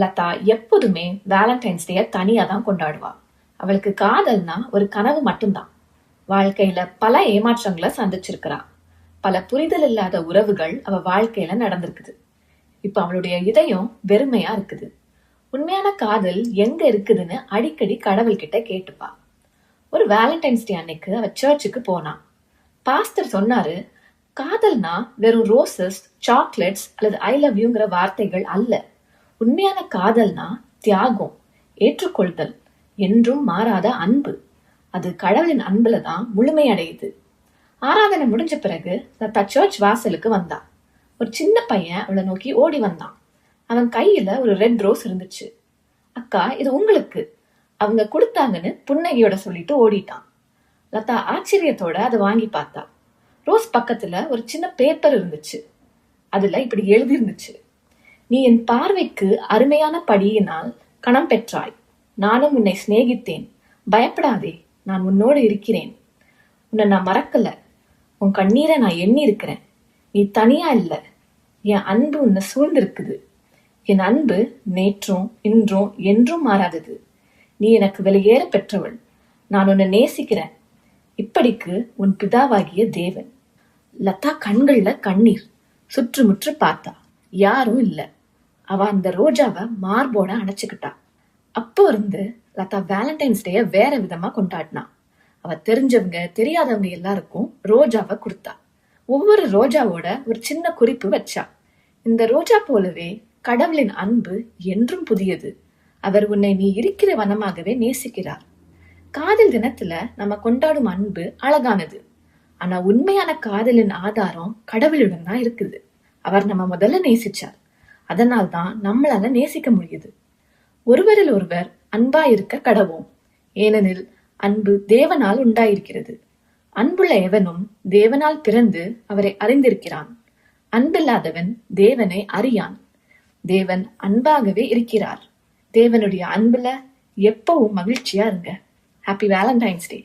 லதா எப்போதுமே வேலண்டைன்ஸ் டே தனியா தான் கொண்டாடுவா. அவளுக்கு காதல்னா ஒரு கனவு மட்டும்தான். வாழ்க்கையில பல ஏமாற்றங்களை சந்திச்சிருக்கிறா. பல புரிதல் இல்லாத உறவுகள் அவ வாழ்க்கையில நடந்திருக்குது. இப்ப அவளுடைய இதயம் வெறுமையா இருக்குது. உண்மையான காதல் எங்க இருக்குதுன்னு அடிக்கடி கடவுள் கிட்ட கேட்டுப்பா. ஒரு வேலண்டைன்ஸ் டே அன்னைக்கு அவ சர்ச்சுக்கு போனா. பாஸ்டர் சொன்னாரு, காதல்னா வெறும் ரோசஸ், சாக்லேட்ஸ் அல்லது ஐ லவ் யூங்கிற வார்த்தைகள் அல்ல. உண்மையான காதல்னா தியாகம், ஏற்றுக்கொள்தல், என்றும் மாறாத அன்பு. அது கடவுளின் அன்புல தான் முழுமையடையுது. ஆராதனை முடிஞ்ச பிறகு லதா சர்ச் வாசலுக்கு வந்தா. ஒரு சின்ன பையன் அவளை நோக்கி ஓடி வந்தான். அவன் கையில ஒரு ரெட் ரோஸ் இருந்துச்சு. அக்கா, இது உங்களுக்கு, அவங்க கொடுத்தாங்கன்னு புன்னகையோட சொல்லிட்டு ஓடிட்டான். லதா ஆச்சரியத்தோட அதை வாங்கி பார்த்தா. ரோஸ் பக்கத்துல ஒரு சின்ன பேப்பர் இருந்துச்சு. அதுல இப்படி எழுதி இருந்துச்சு: நீ என் பார்வைக்கு அருமையான படியினால் கணம் பெற்றாய். நானும் உன்னை சிநேகித்தேன். பயப்படாதே, நான் உன்னோடு இருக்கிறேன். உன்னை நான் மறக்கல. உன் கண்ணீரை நான் எண்ணி இருக்கிறேன். நீ தனியா இல்ல. என் அன்பு உன்னை சூழ்ந்திருக்குது. என் அன்பு நேற்றும் இன்றும் என்றும் மாறாதது. நீ எனக்கு வெளியேற பெற்றவள். நான் உன்னை நேசிக்கிறேன். இப்படிக்கு உன் பிதாவாகிய தேவன். லதா கண்கள்ல கண்ணீர். சுற்றுமுற்று பார்த்தா. யாரும் இல்ல. அவ அந்த ரோஜாவை மார்போட அணைச்சுக்கிட்டா. அப்போ இருந்து லதா வேலண்டைன்ஸ் டேய வேற விதமா கொண்டாடினா. அவ தெரிஞ்சவங்க தெரியாதவங்க எல்லாருக்கும் ரோஜாவை கொடுத்தா. ஒவ்வொரு ரோஜாவோட ஒரு சின்ன குறிப்பு வச்சா. இந்த ரோஜா போலவே கடவுளின் அன்பு என்றும் புதியது. அவர் உன்னை நீ இருக்கிற வனமாகவே நேசிக்கிறார். காதல் தினத்துல நம்ம கொண்டாடும் அன்பு அழகானது. ஆனா உண்மையான காதலின் ஆதாரம் கடவுளுடன் தான் இருக்குது. அவர் நம்ம முதல்ல நேசிச்சார். அதனால்தான் நம்மளால நேசிக்க முடியுது. ஒருவரில் ஒருவர் அன்பா இருக்க கடவோம். ஏனெனில் அன்பு தேவனால் உண்டாயிருக்கிறது. அன்புள்ள எவனும் தேவனால் பிறந்து அவரை அறிந்திருக்கிறான். அன்பில்லாதவன் தேவனை அறியான். தேவன் அன்பாகவே இருக்கிறார். தேவனுடைய அன்புல எப்பவும் மகிழ்ச்சியா இருங்க. ஹாப்பி வேலண்டைன்ஸ் டே.